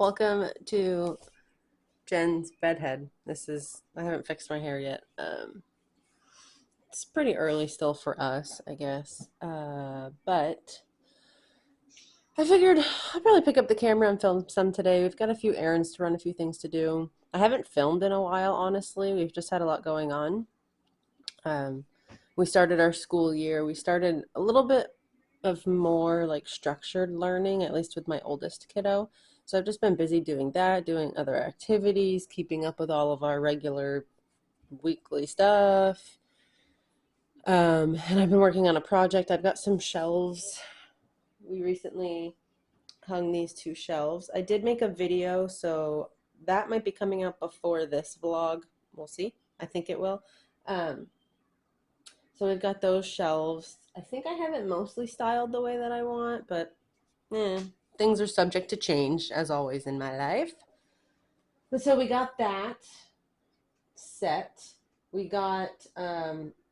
Welcome to Jen's bedhead. I haven't fixed my hair yet. It's pretty early still for us, I guess. But I figured I'll probably pick up the camera and film some today. We've got a few errands to run, a few things to do. I haven't filmed in a while, honestly. We've just had a lot going on. Um, we started our school year. We started a little bit of more like structured learning, at least with my oldest kiddo. So I've just been busy doing that, doing other activities, keeping up with all of our regular weekly stuff. And I've been working on a project. I've got some shelves. We recently hung these two shelves. I did make a video, so that might be coming out before this vlog. We'll see. I think it will. So we've got those shelves. I think I have it mostly styled the way that I want, but things are subject to change, as always in my life. But so we got that set. We got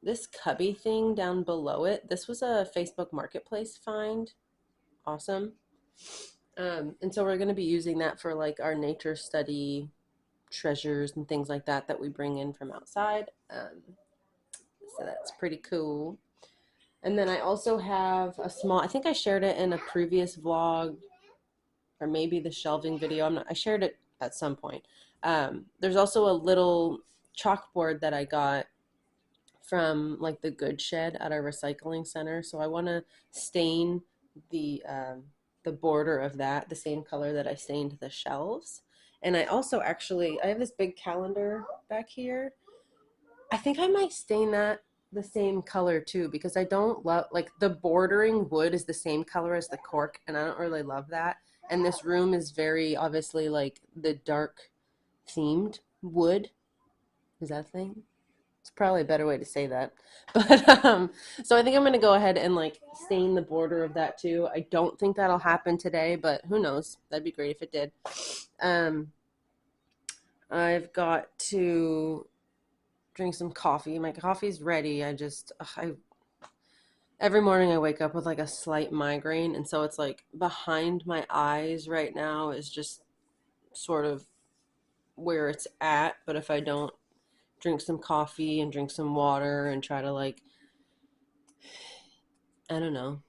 this cubby thing down below it. This was a Facebook Marketplace find. Awesome. And so we're going to be using that for like our nature study treasures and things like that we bring in from outside. So that's pretty cool. And then I also have a small, I think I shared it in a previous vlog or maybe the shelving video. I shared it at some point. There's also a little chalkboard that I got from like the Good Shed at our recycling center. So I want to stain the border of that the same color that I stained the shelves. And I also I have this big calendar back here. I think I might stain that the same color too, because I don't love, like, the bordering wood is the same color as the cork, and I don't really love that. And this room is very obviously like the dark themed wood. Is that a thing? It's probably a better way to say that. But so I think I'm going to go ahead and like stain the border of that too. I don't think that'll happen today, but who knows? That'd be great if it did. I've got to drink some coffee. My coffee's ready. Every morning I wake up with like a slight migraine, and so it's like behind my eyes right now is just sort of where it's at. But if I don't drink some coffee and drink some water and try to like, I don't know,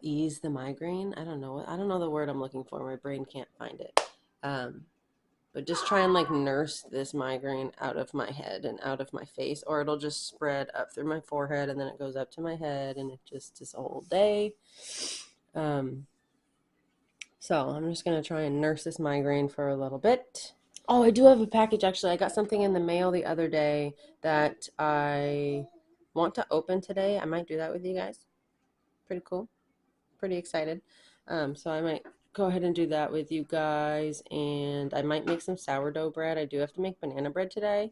ease the migraine. I don't know the word I'm looking for. My brain can't find it. But just try and like nurse this migraine out of my head and out of my face, or it'll just spread up through my forehead and then it goes up to my head, and it just is a whole day. So I'm just going to try and nurse this migraine for a little bit. Oh, I do have a package actually. I got something in the mail the other day that I want to open today. I might do that with you guys. Pretty cool. Pretty excited. So I might go ahead and do that with you guys, and I might make some sourdough bread. I do have to make banana bread today.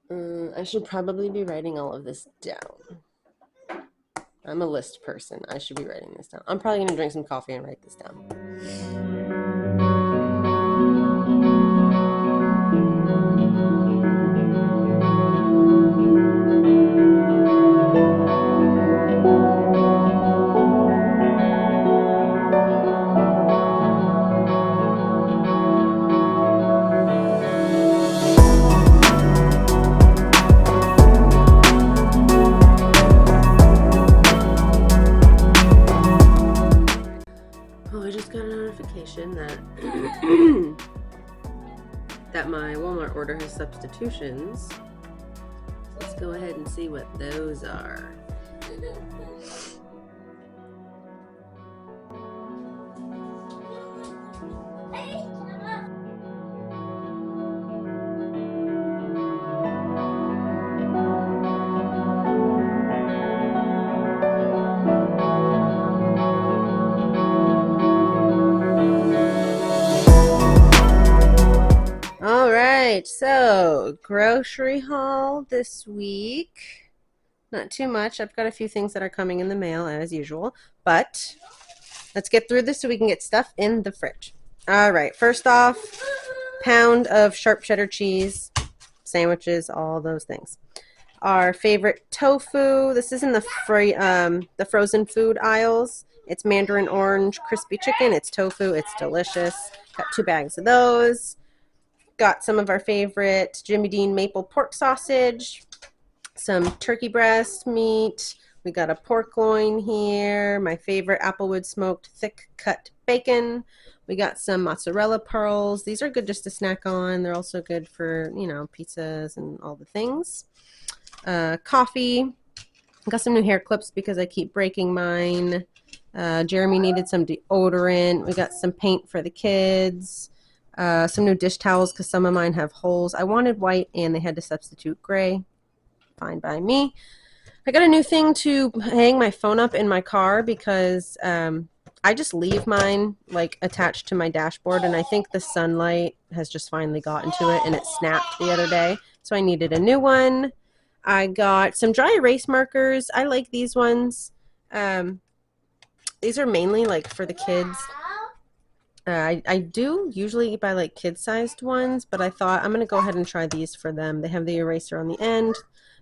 I should probably be writing all of this down. I'm a list person. I should be writing this down. I'm probably going to drink some coffee and write this down. Oh, I just got a notification that that my Walmart order has substitutions. Let's go ahead and see what those are. All right, so grocery haul this week. Not too much. I've got a few things that are coming in the mail as usual, but let's get through this so we can get stuff in the fridge. All right, first off, pound of sharp cheddar cheese, sandwiches, all those things. Our favorite tofu. This is in the frozen food aisles. It's mandarin orange crispy chicken. It's tofu. It's delicious. Got 2 bags of those. Got some of our favorite Jimmy Dean maple pork sausage, some turkey breast meat. We got a pork loin here, my favorite Applewood smoked thick cut bacon. We got some mozzarella pearls. These are good just to snack on. They're also good for, you know, pizzas and all the things. Coffee. Got some new hair clips because I keep breaking mine. Jeremy needed some deodorant. We got some paint for the kids. Some new dish towels because some of mine have holes. I wanted white and they had to substitute gray. Fine by me. I got a new thing to hang my phone up in my car because I just leave mine like attached to my dashboard, and I think the sunlight has just finally gotten to it and it snapped the other day, so I needed a new one. I got some dry erase markers. I like these ones. These are mainly like for the kids. I do usually buy like kid-sized ones, but I thought I'm going to go ahead and try these for them. They have the eraser on the end,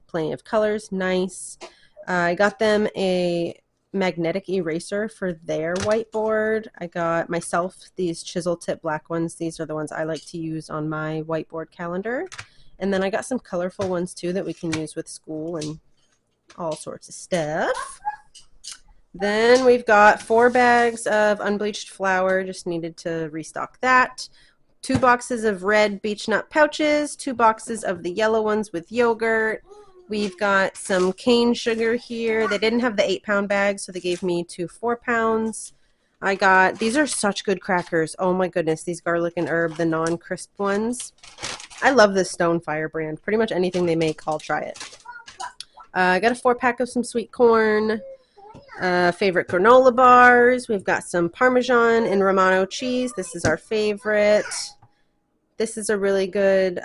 plenty of colors, nice. I got them a magnetic eraser for their whiteboard. I got myself these chisel tip black ones. These are the ones I like to use on my whiteboard calendar. And then I got some colorful ones too that we can use with school and all sorts of stuff. Then we've got 4 bags of unbleached flour. Just needed to restock that. 2 boxes of red beech nut pouches. 2 boxes of the yellow ones with yogurt. We've got some cane sugar here. They didn't have the 8-pound bag, so they gave me 2 4-pounds. I got, these are such good crackers. Oh my goodness, these garlic and herb, the non-crisp ones. I love this Stonefire brand. Pretty much anything they make, I'll try it. I got a 4-pack of some sweet corn. Favorite granola bars. We've got some Parmesan and Romano cheese. This is our favorite. This is a really good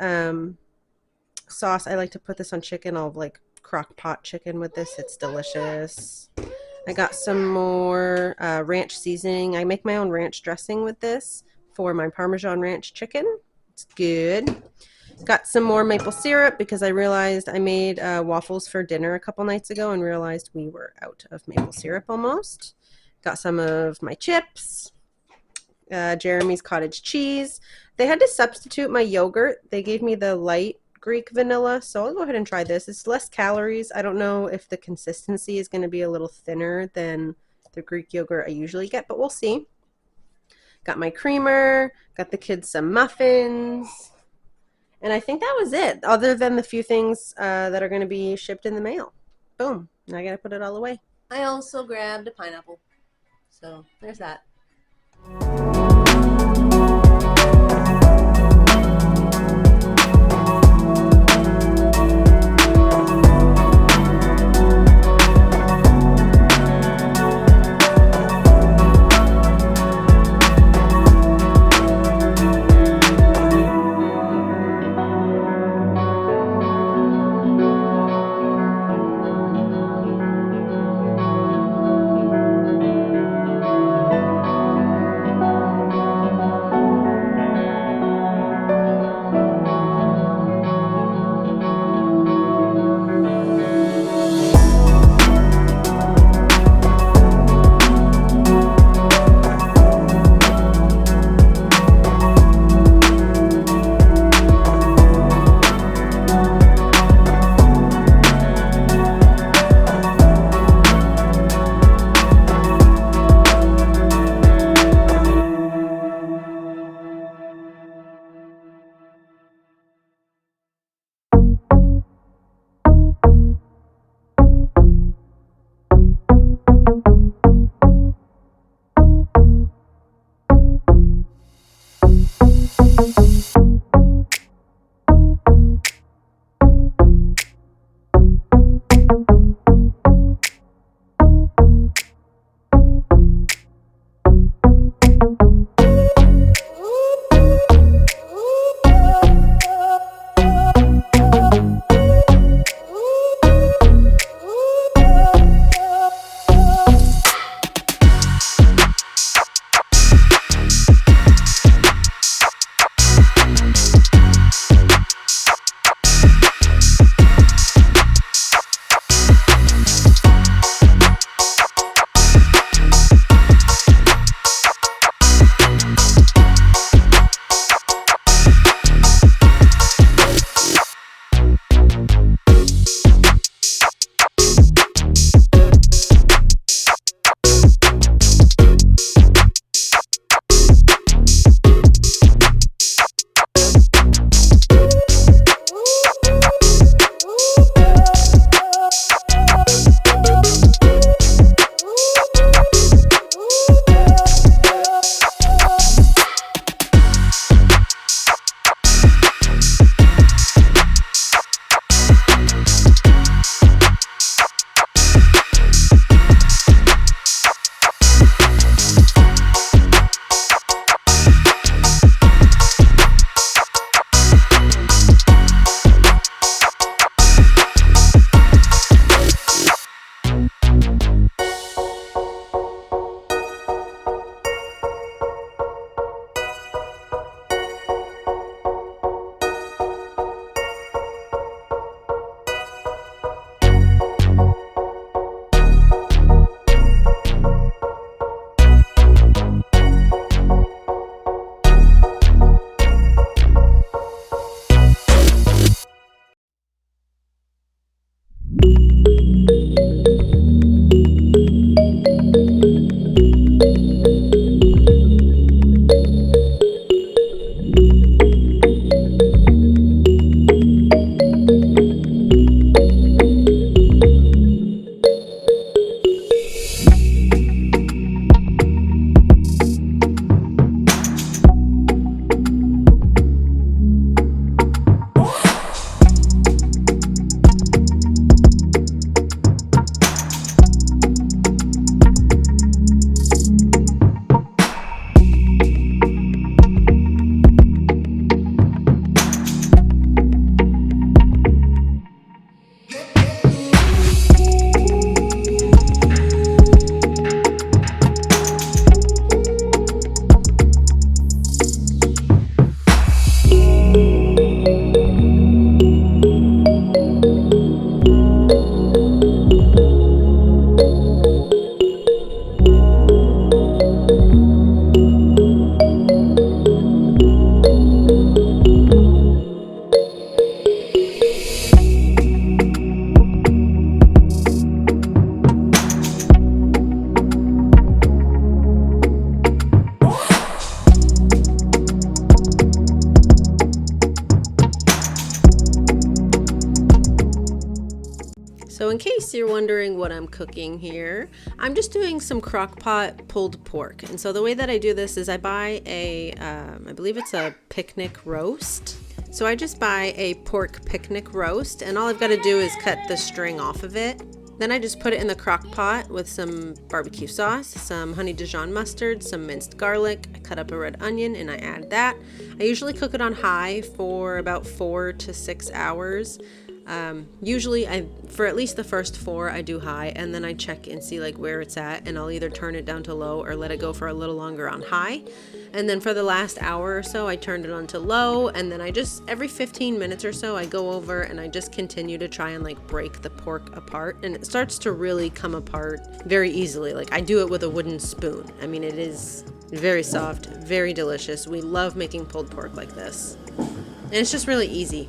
sauce. I like to put this on chicken. I'll like crock pot chicken with this. It's delicious. I got some more ranch seasoning. I make my own ranch dressing with this for my Parmesan ranch chicken. It's good. Got some more maple syrup because I realized I made waffles for dinner a couple nights ago and realized we were out of maple syrup almost. Got some of my chips. Jeremy's cottage cheese. They had to substitute my yogurt. They gave me the light Greek vanilla, so I'll go ahead and try this. It's less calories. I don't know if the consistency is going to be a little thinner than the Greek yogurt I usually get, but we'll see. Got my creamer. Got the kids some muffins. And I think that was it, other than the few things that are going to be shipped in the mail. Boom. Now I got to put it all away. I also grabbed a pineapple. So there's that. in case you're wondering what I'm cooking here, I'm just doing some crock pot pulled pork. And so the way that I do this is I buy a, I believe it's a picnic roast. So I just buy a pork picnic roast, and all I've got to do is cut the string off of it. Then I just put it in the crock pot with some barbecue sauce, some honey Dijon mustard, some minced garlic. I cut up a red onion and I add that. I usually cook it on high for about 4 to 6 hours. Usually for at least the first 4 I do high, and then I check and see like where it's at, and I'll either turn it down to low or let it go for a little longer on high. And then for the last hour or so I turned it on to low, and then I just every 15 minutes or so I go over and I just continue to try and like break the pork apart, and it starts to really come apart very easily. Like I do it with a wooden spoon. I mean, it is very soft, very delicious. We love making pulled pork like this, and it's just really easy.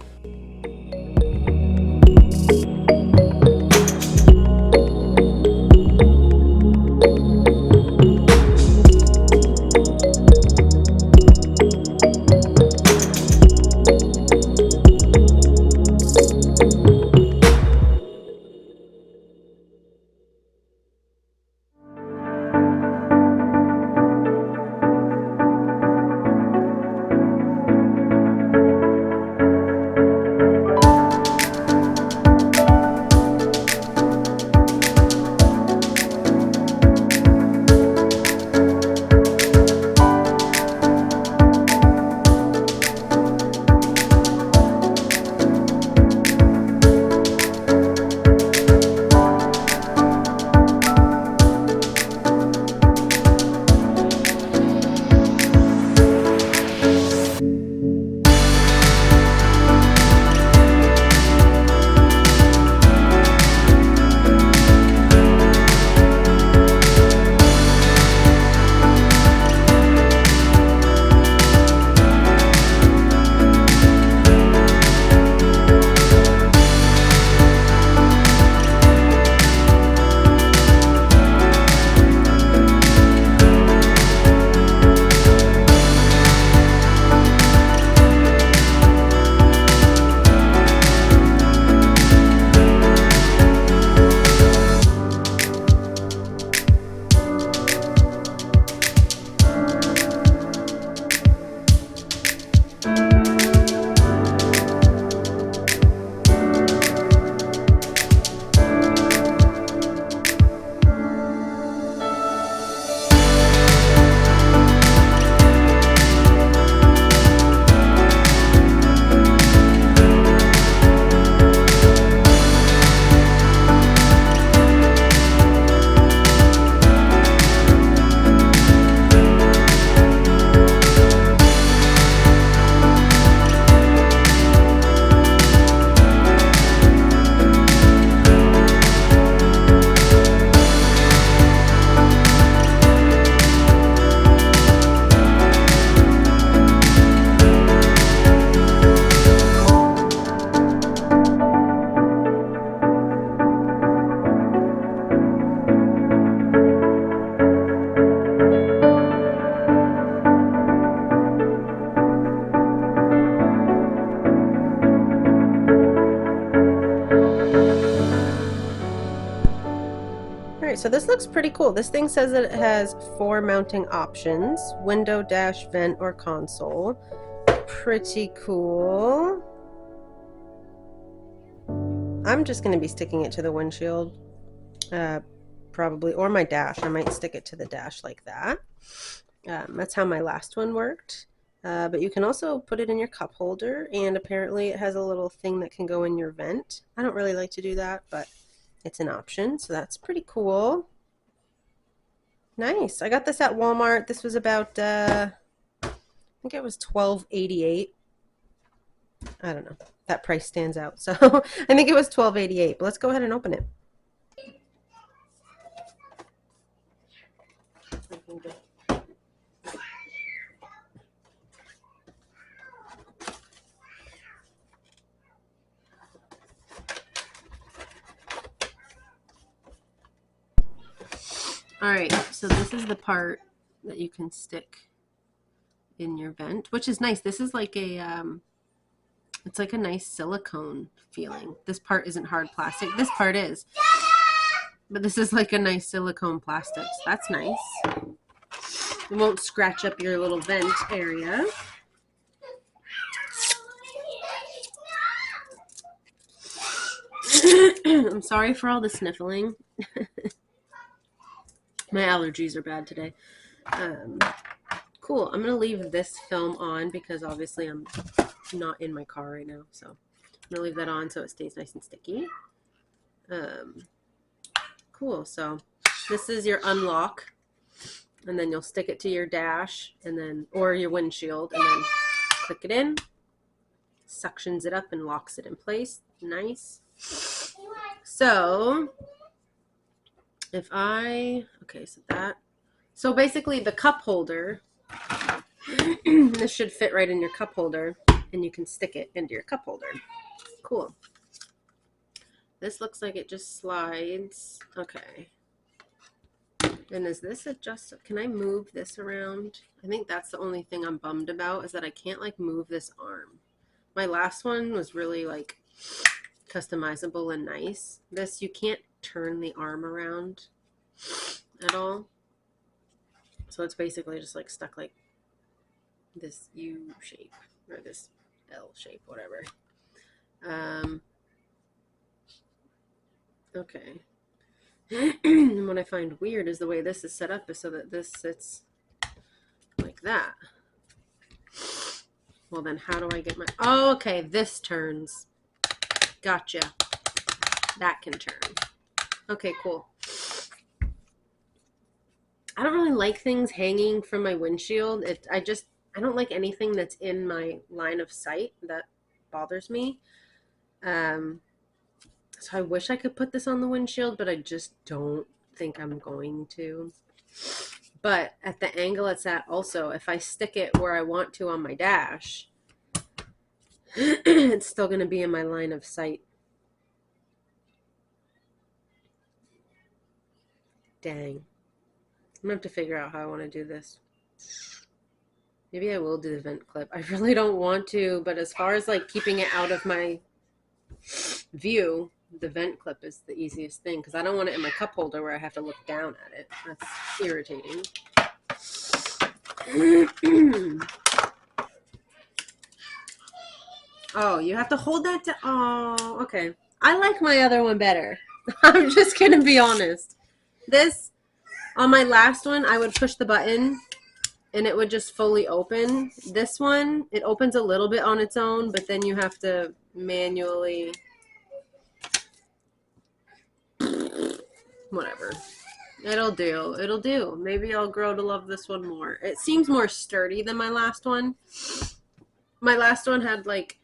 Alright, so this looks pretty cool. This thing says that it has 4 mounting options: window, dash, vent, or console. Pretty cool. I'm just going to be sticking it to the windshield, probably, or my dash. I might stick it to the dash like that. That's how my last one worked. But you can also put it in your cup holder, and apparently it has a little thing that can go in your vent. I don't really like to do that, but it's an option, so that's pretty cool. Nice. I got this at Walmart. This was about, I think it was $12.88. I don't know. That price stands out. So I think it was $12.88. But let's go ahead and open it. Alright, so this is the part that you can stick in your vent, which is nice. This is like a It's like a nice silicone feeling. This part isn't hard plastic. This part is. But this is like a nice silicone plastic. So that's nice. It won't scratch up your little vent area. I'm sorry for all the sniffling. My allergies are bad today. Cool. I'm going to leave this film on because obviously I'm not in my car right now. So I'm going to leave that on so it stays nice and sticky. Cool. So this is your unlock. And then you'll stick it to your dash and then, or your windshield, and then click it in. Suctions it up and locks it in place. Nice. So if so basically the cup holder, this should fit right in your cup holder and you can stick it into your cup holder. Cool. This looks like it just slides. Okay. And is this adjustable? Can I move this around? I think that's the only thing I'm bummed about is that I can't like move this arm. My last one was really like customizable and nice. This, you can't turn the arm around at all. So it's basically just like stuck like this U shape or this L shape, whatever. Okay. And what I find weird is the way this is set up is so that this sits like that. Well, then how do I get my... Oh, okay, this turns. Gotcha. That can turn. Okay, cool. I don't really like things hanging from my windshield. I don't like anything that's in my line of sight. That bothers me. So I wish I could put this on the windshield, but I just don't think I'm going to. But at the angle it's at also, if I stick it where I want to on my dash, it's still going to be in my line of sight. Dang. I'm going to have to figure out how I want to do this. Maybe I will do the vent clip. I really don't want to, but as far as like keeping it out of my view, the vent clip is the easiest thing because I don't want it in my cup holder where I have to look down at it. That's irritating. Oh, you have to hold that to... Oh, okay. I like my other one better. I'm just going to be honest. This, on my last one, I would push the button and it would just fully open. This one, it opens a little bit on its own, but then you have to manually... Whatever. It'll do. It'll do. Maybe I'll grow to love this one more. It seems more sturdy than my last one. My last one had like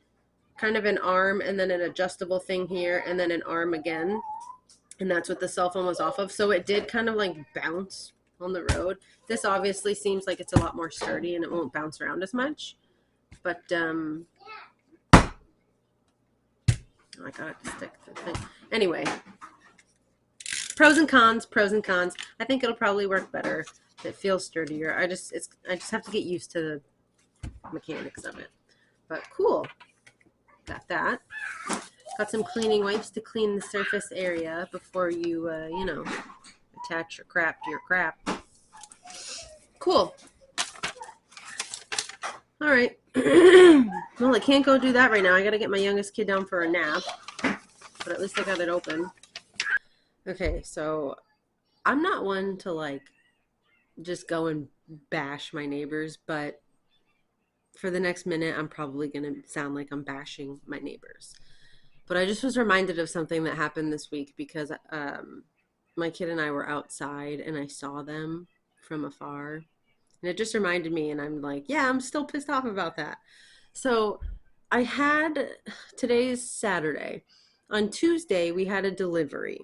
kind of an arm and then an adjustable thing here and then an arm again. And that's what the cell phone was off of. So it did kind of like bounce on the road. This obviously seems like it's a lot more sturdy and it won't bounce around as much. But, oh, I got to stick the thing. Anyway. Pros and cons, pros and cons. I think it'll probably work better. It feels sturdier. I just have to get used to the mechanics of it. But cool. Got that. Got some cleaning wipes to clean the surface area before you, you know, attach your crap to your crap. Cool. All right. Well, I can't go do that right now. I got to get my youngest kid down for a nap. But at least I got it open. Okay, so I'm not one to like just go and bash my neighbors, but for the next minute, I'm probably going to sound like I'm bashing my neighbors. But I just was reminded of something that happened this week because my kid and I were outside and I saw them from afar. And it just reminded me, and I'm like, yeah, I'm still pissed off about that. So today's Saturday. On Tuesday, we had a delivery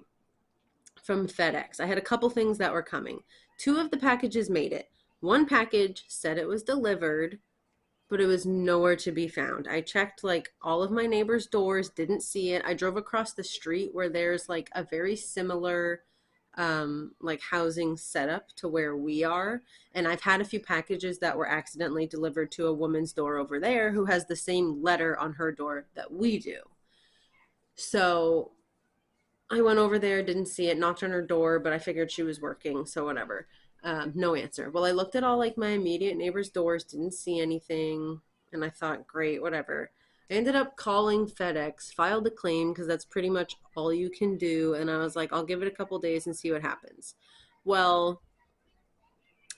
from FedEx. I had a couple things that were coming. 2 of the packages made it. 1 package said it was delivered, but it was nowhere to be found. I checked like all of my neighbors' doors, didn't see it. I drove across the street where there's like a very similar like housing setup to where we are. And I've had a few packages that were accidentally delivered to a woman's door over there who has the same letter on her door that we do. So I went over there, didn't see it, knocked on her door, but I figured she was working, so whatever. No answer. Well, I looked at all like my immediate neighbors' doors, didn't see anything, and I thought, great, whatever. I ended up calling FedEx, filed a claim because that's pretty much all you can do, and I was like, I'll give it a couple days and see what happens. Well,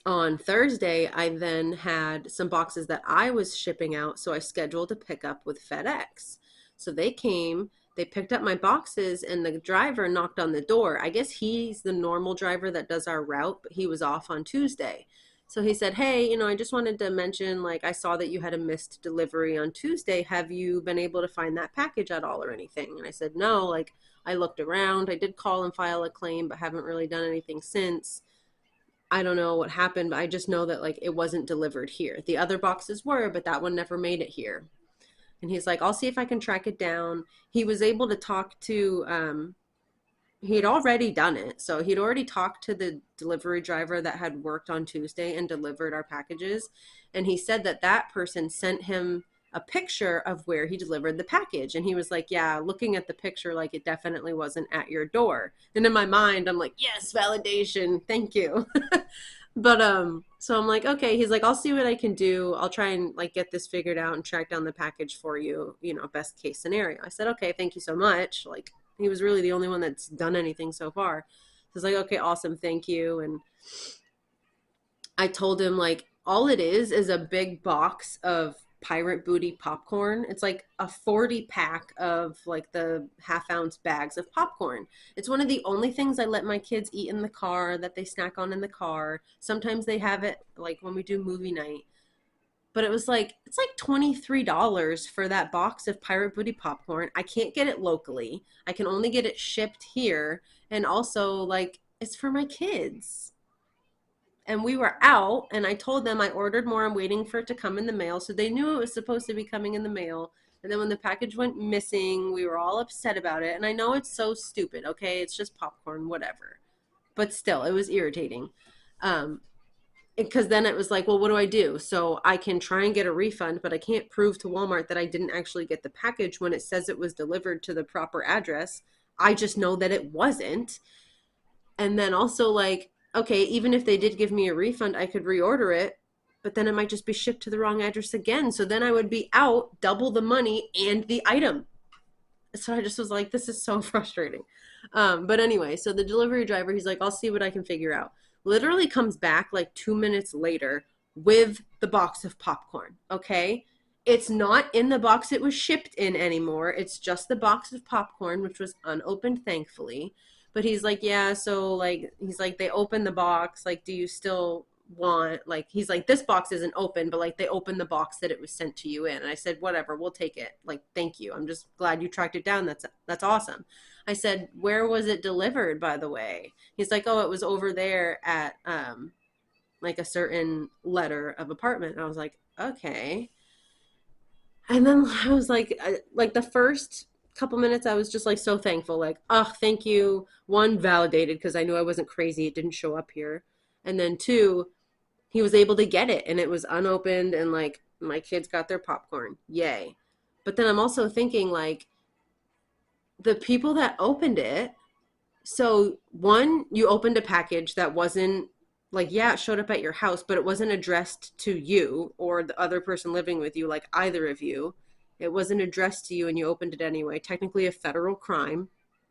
on Thursday, I then had some boxes that I was shipping out, so I scheduled a pickup with FedEx. So they came, they picked up my boxes, and the driver knocked on the door. I guess he's the normal driver that does our route, but he was off on Tuesday. So he said, hey, I just wanted to mention, like, I saw that you had a missed delivery on Tuesday. Have you been able to find that package at all or anything? And I said, no, like, I looked around. I did call and file a claim, but haven't really done anything since. I don't know what happened, but I just know that like it wasn't delivered here. The other boxes were, but that one never made it here. And he's like, I'll see if I can track it down. He was able to talk to, he had already done it. So he'd already talked to the delivery driver that had worked on Tuesday and delivered our packages. And he said that that person sent him a picture of where he delivered the package. And he was like, yeah, looking at the picture, like it definitely wasn't at your door. And in my mind, I'm like, yes, validation. Thank you. But so I'm like, okay. He's like, I'll see what I can do. I'll try and like get this figured out and track down the package for you, best case scenario. I said, okay, thank you so much. Like he was really the only one that's done anything so far. So I was like, okay, awesome, thank you. And I told him like all it is a big box of Pirate Booty popcorn. It's like a 40 pack of like the half-ounce bags of popcorn. It's one of the only things I let my kids eat in the car, that they snack on in the car. Sometimes they have it like when we do movie night. But it was like, it's like $23 for that box of Pirate Booty popcorn. I can't get it locally. I can only get it shipped here. And also like it's for my kids. And we were out, and I told them I ordered more. I'm waiting for it to come in the mail. So they knew it was supposed to be coming in the mail. And then when the package went missing, we were all upset about it. And I know it's so stupid, okay? It's just popcorn, whatever. But still, it was irritating. Because then it was like, well, what do I do? So I can try and get a refund, but I can't prove to Walmart that I didn't actually get the package when it says it was delivered to the proper address. I just know that it wasn't. And then also like, okay, even if they did give me a refund, I could reorder it, but then it might just be shipped to the wrong address again. So then I would be out double the money and the item. So I just was like, this is so frustrating. But anyway, so the delivery driver, he's like, I'll see what I can figure out. Literally comes back like 2 minutes later with the box of popcorn, okay? It's not in the box it was shipped in anymore. It's just the box of popcorn, which was unopened, thankfully. But he's like, yeah, so like, he's like, they opened the box. Like, do you still want, like, he's like, this box isn't open, but like, they opened the box that it was sent to you in. And I said, whatever, we'll take it. Like, thank you. I'm just glad you tracked it down. That's awesome. I said, where was it delivered, by the way? He's like, oh, it was over there at, like a certain letter of apartment. And I was like, okay. And then I was like the first couple minutes, I was just like so thankful, like, oh, thank you. One, validated because I knew I wasn't crazy. It didn't show up here. And then two, he was able to get it and it was unopened and like my kids got their popcorn. Yay. But then I'm also thinking like the people that opened it. So one, you opened a package that wasn't like, yeah, it showed up at your house, but it wasn't addressed to you or the other person living with you, like either of you. It wasn't addressed to you and you opened it anyway. Technically a federal crime,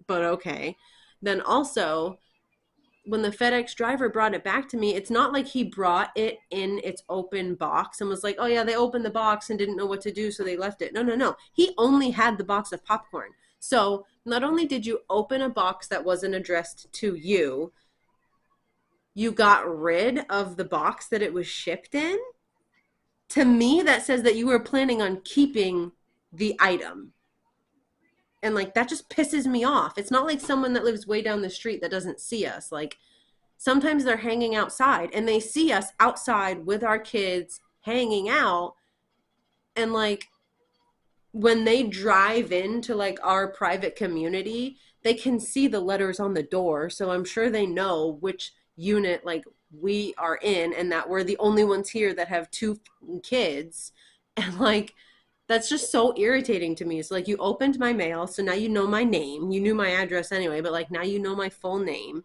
but okay. Then also, when the FedEx driver brought it back to me, it's not like he brought it in its open box and was like, oh yeah, they opened the box and didn't know what to do, so they left it. No, no, no. He only had the box of popcorn. So not only did you open a box that wasn't addressed to you, you got rid of the box that it was shipped in. To me, that says that you were planning on keeping the item. And like, that just pisses me off. It's not like someone that lives way down the street that doesn't see us. Like, sometimes they're hanging outside and they see us outside with our kids hanging out. And like, when they drive into like our private community, they can see the letters on the door. So I'm sure they know which unit like we are in and that we're the only ones here that have two kids. And like that's just so irritating to me. So like you opened my mail, so now you know my name. You knew my address anyway, but like now you know my full name.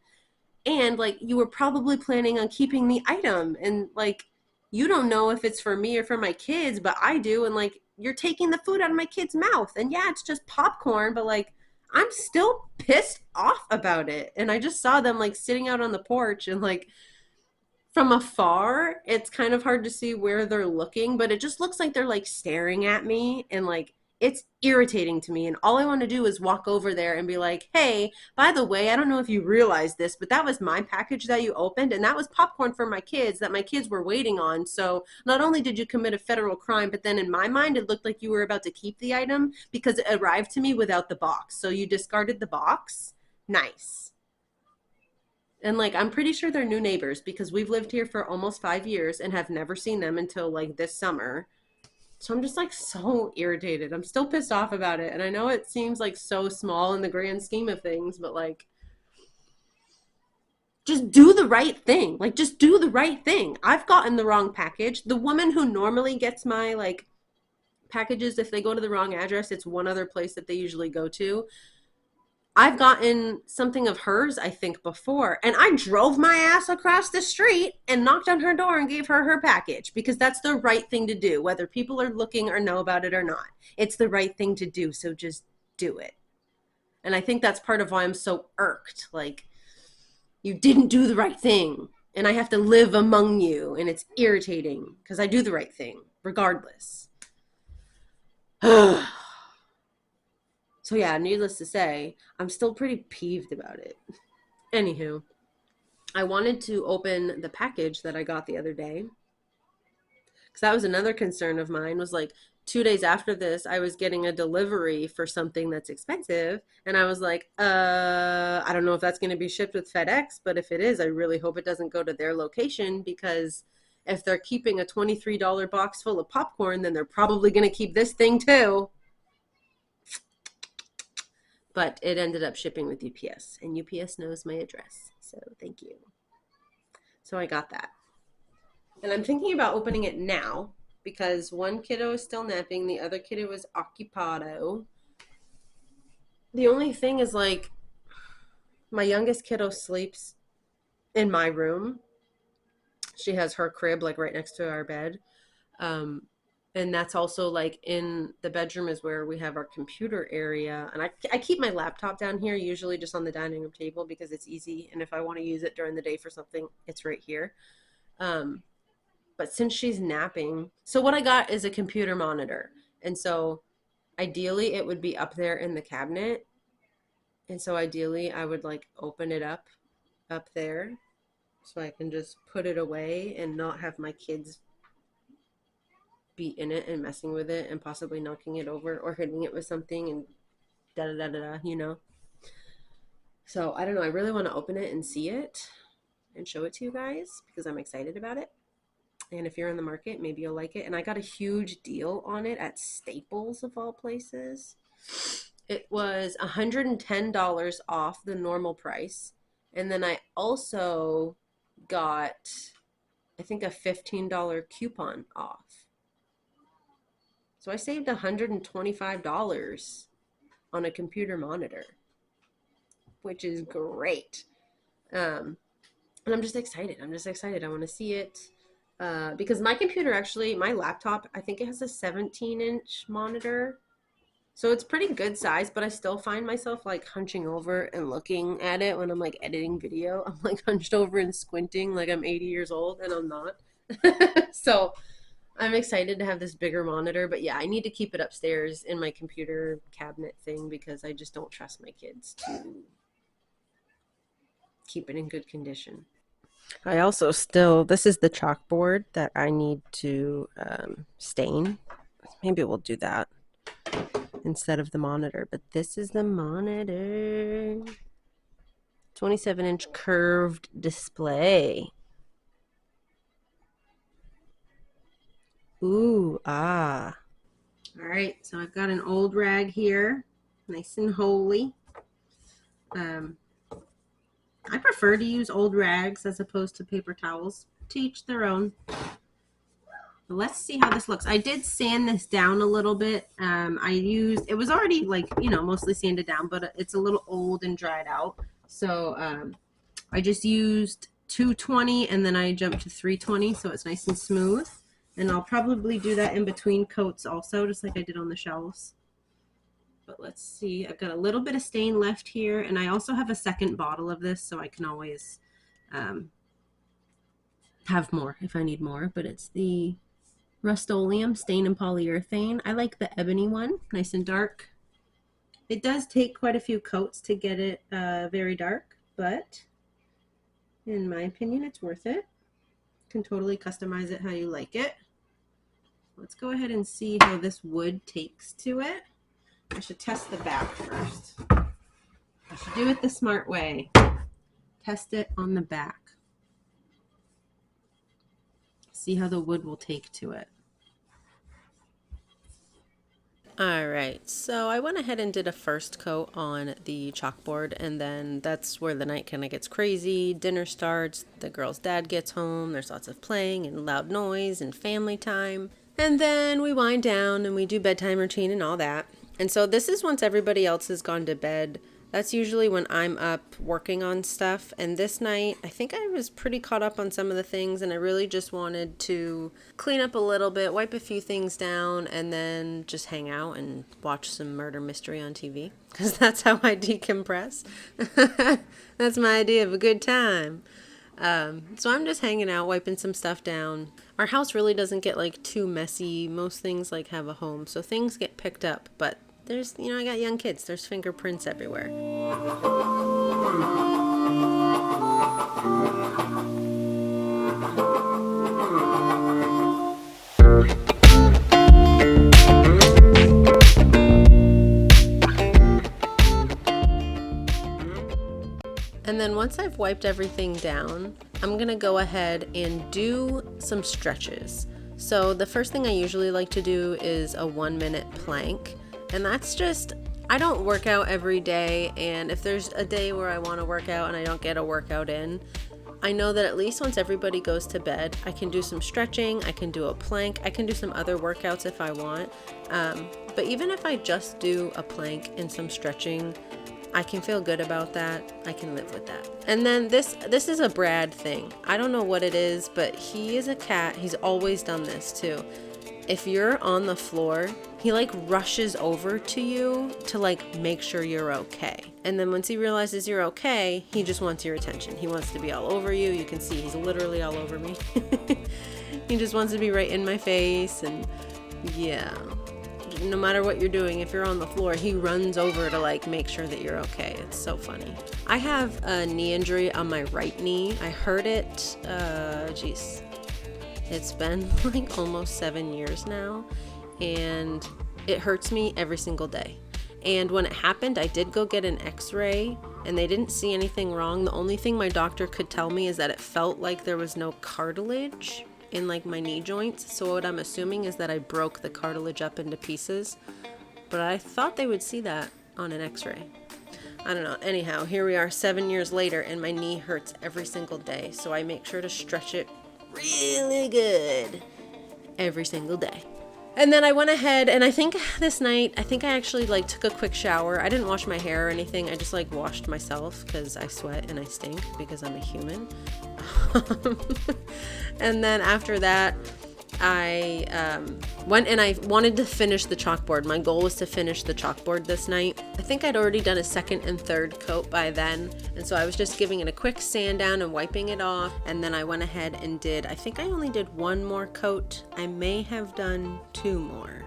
And like you were probably planning on keeping the item and like you don't know if it's for me or for my kids, but I do. And like you're taking the food out of my kid's mouth, and yeah, it's just popcorn, but like I'm still pissed off about it. And I just saw them like sitting out on the porch, and like from afar it's kind of hard to see where they're looking, but it just looks like they're like staring at me, and like it's irritating to me. And all I want to do is walk over there and be like, hey, by the way, I don't know if you realize this, but that was my package that you opened, and that was popcorn for my kids that my kids were waiting on. So not only did you commit a federal crime, but then in my mind it looked like you were about to keep the item because it arrived to me without the box, so you discarded the box. Nice. And like I'm pretty sure they're new neighbors because we've lived here for almost 5 years and have never seen them until like this summer. So I'm just like so irritated. I'm still pissed off about it. And I know it seems like so small in the grand scheme of things, but like just do the right thing. Like just do the right thing. I've gotten the wrong package. The woman who normally gets my like packages, if they go to the wrong address, it's one other place that they usually go to. I've gotten something of hers, I think, before, and I drove my ass across the street and knocked on her door and gave her her package because that's the right thing to do, whether people are looking or know about it or not. It's the right thing to do, so just do it. And I think that's part of why I'm so irked. Like, you didn't do the right thing, and I have to live among you, and it's irritating because I do the right thing, regardless. So yeah, needless to say, I'm still pretty peeved about it. Anywho, I wanted to open the package that I got the other day because that was another concern of mine. Was like 2 days after this, I was getting a delivery for something that's expensive, and I was like, I don't know if that's going to be shipped with FedEx, but if it is, I really hope it doesn't go to their location because if they're keeping a $23 box full of popcorn, then they're probably going to keep this thing too. But it ended up shipping with UPS, and UPS knows my address, so thank you. So I got that. And I'm thinking about opening it now because one kiddo is still napping, the other kiddo is occupado. The only thing is like my youngest kiddo sleeps in my room. She has her crib like right next to our bed. Um, and that's also like in the bedroom is where we have our computer area, and I keep my laptop down here usually just on the dining room table because it's easy, and if I want to use it during the day for something it's right here. um, but since she's napping, so what I got is a computer monitor, and so ideally it would be up there in the cabinet, and so ideally I would like open it up there so I can just put it away and not have my kids be in it and messing with it and possibly knocking it over or hitting it with something and da da da da, you know. So I don't know. I really want to open it and see it and show it to you guys because I'm excited about it. And if you're in the market, maybe you'll like it. And I got a huge deal on it at Staples of all places. It was $110 off the normal price. And then I also got, I think, a $15 coupon off. So I saved $125 on a computer monitor, which is great. And I'm just excited. I'm just excited. I want to see it because my computer actually, my laptop, I think it has a 17-inch monitor. So it's pretty good size, but I still find myself like hunching over and looking at it when I'm like editing video. I'm like hunched over and squinting like I'm 80 years old and I'm not. So I'm excited to have this bigger monitor, but yeah, I need to keep it upstairs in my computer cabinet thing because I just don't trust my kids to keep it in good condition. I also still, this is the chalkboard that I need to stain. Maybe we'll do that instead of the monitor, but this is the monitor. 27-inch curved display. Ooh, ah. All right, so I've got an old rag here, nice and holy. I prefer to use old rags as opposed to paper towels. To each their own. But let's see how this looks. I did sand this down a little bit. It was already like, you know, mostly sanded down, but it's a little old and dried out. So I just used 220 and then I jumped to 320 so it's nice and smooth. And I'll probably do that in between coats also, just like I did on the shelves. But let's see, I've got a little bit of stain left here, and I also have a second bottle of this, so I can always have more if I need more. But it's the Rust-Oleum Stain and Polyurethane. I like the ebony one, nice and dark. It does take quite a few coats to get it very dark, but in my opinion, it's worth it. You can totally customize it how you like it. Let's go ahead and see how this wood takes to it. I should test the back first. I should do it the smart way. Test it on the back. See how the wood will take to it. Alright, so I went ahead and did a first coat on the chalkboard, and then that's where the night kind of gets crazy. Dinner starts, the girl's dad gets home, there's lots of playing and loud noise and family time. And then we wind down and we do bedtime routine and all that. And so this is once everybody else has gone to bed. That's usually when I'm up working on stuff. And this night, I think I was pretty caught up on some of the things, and I really just wanted to clean up a little bit, wipe a few things down, and then just hang out and watch some murder mystery on TV. Because that's how I decompress. That's my idea of a good time. So I'm just hanging out, wiping some stuff down. Our house really doesn't get like too messy. Most things like have a home, so things get picked up, but there's, you know, I got young kids. There's fingerprints everywhere. And then once I've wiped everything down, I'm gonna go ahead and do some stretches. So the first thing I usually like to do is a 1-minute plank. And that's just, I don't work out every day, and if there's a day where I want to work out and I don't get a workout in, I know that at least once everybody goes to bed, I can do some stretching, I can do a plank, I can do some other workouts if I want. But even if I just do a plank and some stretching, I can feel good about that. I can live with that. And then this is a Brad thing. I don't know what it is, but he is a cat. He's always done this too. If you're on the floor, he like rushes over to you to like make sure you're okay. And then once he realizes you're okay, he just wants your attention. He wants to be all over you. You can see he's literally all over me. He just wants to be right in my face. And yeah, no matter what you're doing, if you're on the floor, he runs over to like make sure that you're okay. It's so funny. I have a knee injury on my right knee. I hurt it, it's been like almost 7 years now, and it hurts me every single day. And when it happened, I did go get an x-ray, and they didn't see anything wrong. The only thing my doctor could tell me is that it felt like there was no cartilage in like my knee joints. So what I'm assuming is that I broke the cartilage up into pieces, but I thought they would see that on an x-ray. I don't know. Anyhow, here we are 7 years later, and my knee hurts every single day. So I make sure to stretch it really good every single day. And then I went ahead, and I think this night, I actually like took a quick shower. I didn't wash my hair or anything. I just like washed myself because I sweat and I stink because I'm a human. And then after that, I went and I wanted to finish the chalkboard. My goal was to finish the chalkboard this night. I think I'd already done a second and third coat by then, and so I was just giving it a quick sand down and wiping it off. And then I went ahead and did, I think I only did one more coat. I may have done 2 more.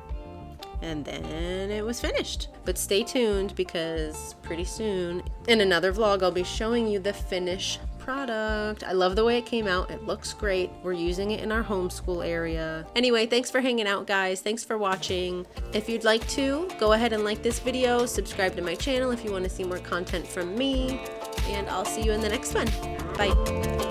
And then it was finished. But stay tuned, because pretty soon in another vlog I'll be showing you the finished product. I love the way it came out. It looks great. We're using it in our homeschool area. Anyway, thanks for hanging out, guys. Thanks for watching. If you'd like to, go ahead and like this video, subscribe to my channel if you want to see more content from me, and I'll see you in the next one. Bye.